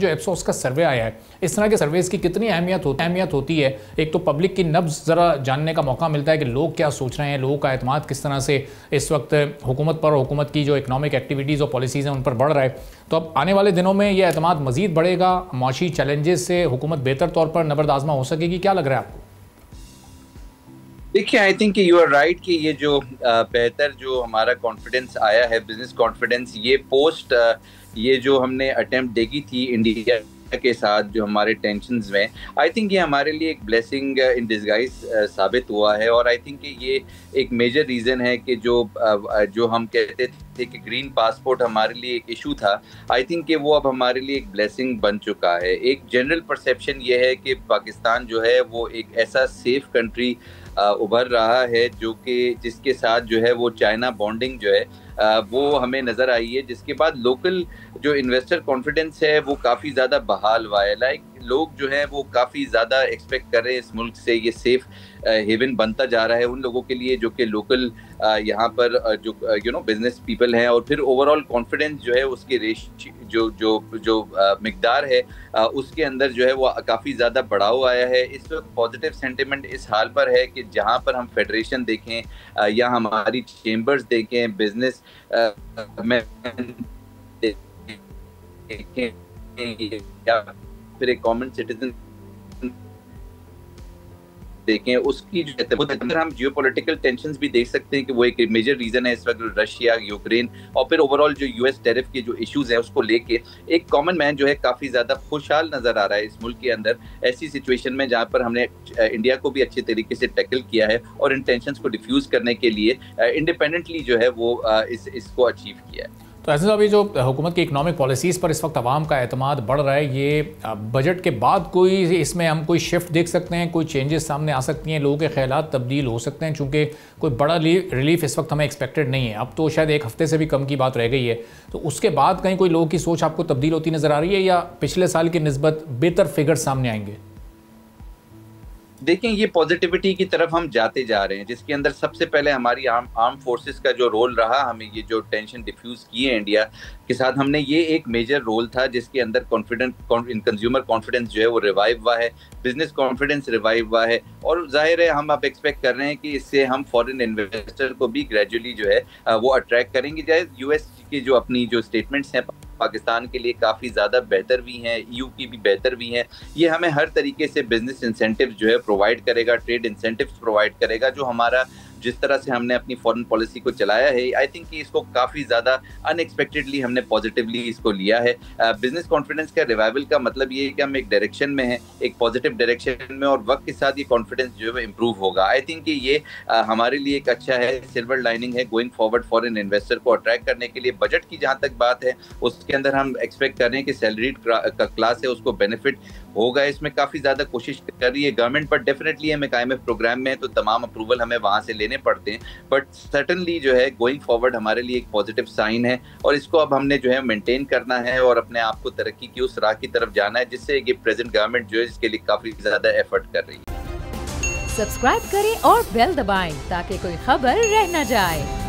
जो एप्सोस का सर्वे आया है, इस तरह के सर्वेज की कितनी अहमियत होती है? एक तो पब्लिक की नब्ज ज़रा जानने का मौका मिलता है कि लोग क्या सोच रहे हैं, लोगों का एतमाद किस तरह से इस वक्त हुकूमत पर और हुकूमत की जो इकनॉमिक एक्टिविटीज़ और पॉलिसीज़ हैं उन पर बढ़ रहा है। तो अब आने वाले दिनों में यह एतमाद मज़ीद बढ़ेगा, माशी चैलेंजेस से हुकूमत बेहतर तौर पर नबरदाज़मा हो सकेगी, क्या लग रहा है आपको? देखिए, I think you are right कि ये जो बेहतर जो हमारा कॉन्फिडेंस आया है, बिजनेस कॉन्फिडेंस, ये पोस्ट ये जो हमने अटेम्प्ट देखी थी इंडिया के साथ जो हमारे टेंशन्स में, आई थिंक ये हमारे लिए एक ब्लेसिंग इन डिस्गाइज साबित हुआ है। और आई थिंक ये एक मेजर रीज़न है कि जो हम कहते थे कि ग्रीन पासपोर्ट हमारे लिए एक इशू था, आई थिंक कि वो अब हमारे लिए एक ब्लेसिंग बन चुका है। एक जनरल परसेप्शन ये है कि पाकिस्तान जो है वो एक ऐसा सेफ कंट्री उभर रहा है जो कि जिसके साथ जो है वो चाइना बॉन्डिंग जो है वो हमें नज़र आई है, जिसके बाद लोकल जो इन्वेस्टर कॉन्फिडेंस है वो काफ़ी ज़्यादा बहाल हुआ है। लाइक लोग जो हैं वो काफ़ी ज़्यादा एक्सपेक्ट कर रहे हैं इस मुल्क से, ये सेफ हेवन बनता जा रहा है उन लोगों के लिए जो कि लोकल यहाँ पर जो बिजनेस पीपल हैं। और फिर ओवरऑल कॉन्फिडेंस जो है उसकी जो मिकदार है उसके अंदर जो है वो काफ़ी ज़्यादा बढ़ाव आया है। इस वक्त पॉजिटिव सेंटिमेंट इस हाल पर है कि जहाँ पर हम फेडरेशन देखें या हमारी चेम्बर्स देखें, बिजनेस में देखें या फिर एक कॉमन सिटीजन देखें, उसकी जो अंदर हम जियोपॉलिटिकल टेंशंस भी देख सकते हैं कि वो एक मेजर रीजन है इस वक्त रशिया, यूक्रेन और फिर ओवरऑल जो यूएस टैरिफ के जो इश्यूज हैं उसको लेके एक कॉमन मैन जो है काफ़ी ज़्यादा खुशहाल नज़र आ रहा है इस मुल्क के अंदर, ऐसी सिचुएशन में जहाँ पर हमने इंडिया को भी अच्छे तरीके से टैकल किया है और इन टेंशंस को डिफ्यूज़ करने के लिए इंडिपेंडेंटली जो है वो इसको अचीव किया है। तो ऐसे अभी जो हुकूमत की इकनॉमिक पॉलिसीज़ पर इस वक्त आवाम का एतमाद बढ़ रहा है, ये बजट के बाद कोई इसमें हम कोई शिफ्ट देख सकते हैं, कोई चेंजेस सामने आ सकती हैं, लोगों के ख्यालात तब्दील हो सकते हैं? चूँकि कोई बड़ा रिलीफ इस वक्त हमें एक्सपेक्टेड नहीं है, अब तो शायद एक हफ्ते से भी कम की बात रह गई है, तो उसके बाद कहीं कोई लोगों की सोच आपको तब्दील होती नज़र आ रही है या पिछले साल की निस्बत बेहतर फिगर सामने आएंगे? देखें, ये पॉजिटिविटी की तरफ हम जाते जा रहे हैं, जिसके अंदर सबसे पहले हमारी आर्म फोर्सेस का जो रोल रहा, हमें ये जो टेंशन डिफ्यूज़ की है इंडिया के साथ, हमने ये एक मेजर रोल था जिसके अंदर कंज्यूमर कॉन्फिडेंस जो है वो रिवाइव हुआ है, बिजनेस कॉन्फिडेंस रिवाइव हुआ है। और जाहिर है हम अब एक्सपेक्ट कर रहे हैं कि इससे हम फॉरेन इन्वेस्टर को भी ग्रेजुअली जो है वो अट्रैक्ट करेंगे। चाहे यूएस की जो अपनी जो स्टेटमेंट्स हैं पाकिस्तान के लिए काफ़ी ज़्यादा बेहतर भी हैं, ईयू की भी बेहतर भी हैं, ये हमें हर तरीके से बिजनेस इंसेंटिव जो है प्रोवाइड करेगा, ट्रेड इंसेंटिव्स प्रोवाइड करेगा। जो हमारा जिस तरह से हमने अपनी फॉरेन पॉलिसी को चलाया है, आई थिंक कि इसको काफ़ी ज़्यादा अनएक्सपेक्टेडली हमने पॉजिटिवली इसको लिया है। बिजनेस कॉन्फिडेंस का रिवाइवल का मतलब ये है कि हम एक डायरेक्शन में हैं, एक पॉजिटिव डायरेक्शन में, और वक्त के साथ ये कॉन्फिडेंस जो है इम्प्रूव होगा। आई थिंक कि ये हमारे लिए एक अच्छा है, सिल्वर लाइनिंग है गोइंग फॉरवर्ड फॉरेन इन्वेस्टर को अट्रैक्ट करने के लिए। बजट की जहाँ तक बात है, उसके अंदर हम एक्सपेक्ट कर रहे हैं कि सैलरीड का क्लास है उसको बेनिफिट होगा, इसमें काफ़ी ज़्यादा कोशिश कर रही है गवर्नमेंट, बट डेफिनेटली हम IMF प्रोग्राम में तो तमाम अप्रूवल हमें वहाँ से लेने पड़ते हैं, बट सर्टनली जो है गोइंग फॉरवर्ड हमारे लिए एक पॉजिटिव साइन है और इसको अब हमने जो है मेंटेन करना है और अपने आप को तरक्की की उस राह की तरफ जाना है, जिससे ये प्रेजेंट गवर्नमेंट जो है इसके लिए काफ़ी ज़्यादा एफर्ट कर रही है। सब्सक्राइब करें और बेल दबाएं ताकि कोई खबर रह न जाए।